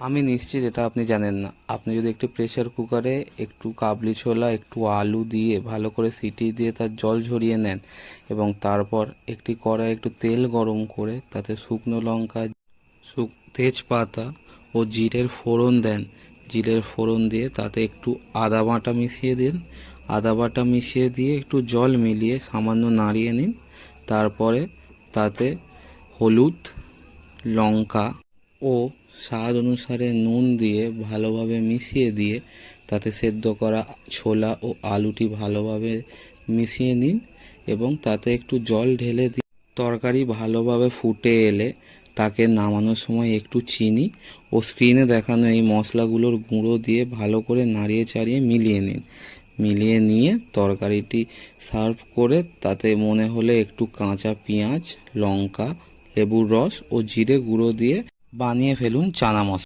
আমি নিশ্চিত এটা আপনি জানেন না। আপনি যদি একটি প্রেসার কুকারে একটু কাবলি ছোলা, একটু আলু দিয়ে ভালো করে সিটি দিয়ে তার জল ঝরিয়ে নেন এবং তারপর একটি কড়াইয়ে একটু তেল গরম করে তাতে শুকনো লঙ্কা, তেজপাতা ও জিরের ফোড়ন দেন। জিরের ফোড়ন দিয়ে তাতে একটু আদা বাটা মিশিয়ে দিন। আদা বাটা মিশিয়ে দিয়ে একটু জল মিলিয়ে সামান্য নাড়িয়ে নিন। তারপরে তাতে হলুদ, লঙ্কা ও স্বাদ অনুসারে নুন দিয়ে ভালোভাবে মিশিয়ে দিয়ে তাতে সেদ্ধ করা ছোলা ও আলুটি ভালোভাবে মিশিয়ে নিন এবং তাতে একটু জল ঢেলে দিয়ে তরকারি ভালোভাবে ফুটে এলে তাকে নামানোর সময় একটু চিনি ও স্ক্রিনে দেখানো এই মশলাগুলোর গুঁড়ো দিয়ে ভালো করে নাড়িয়ে চাড়িয়ে মিলিয়ে নিন। মিলিয়ে নিয়ে তরকারিটি সার্ভ করে তাতে মনে হলে একটু কাঁচা পেঁয়াজ, লঙ্কা, লেবুর রস ও জিরে গুঁড়ো দিয়ে বানিয়ে ফেলুন চানা মশলা।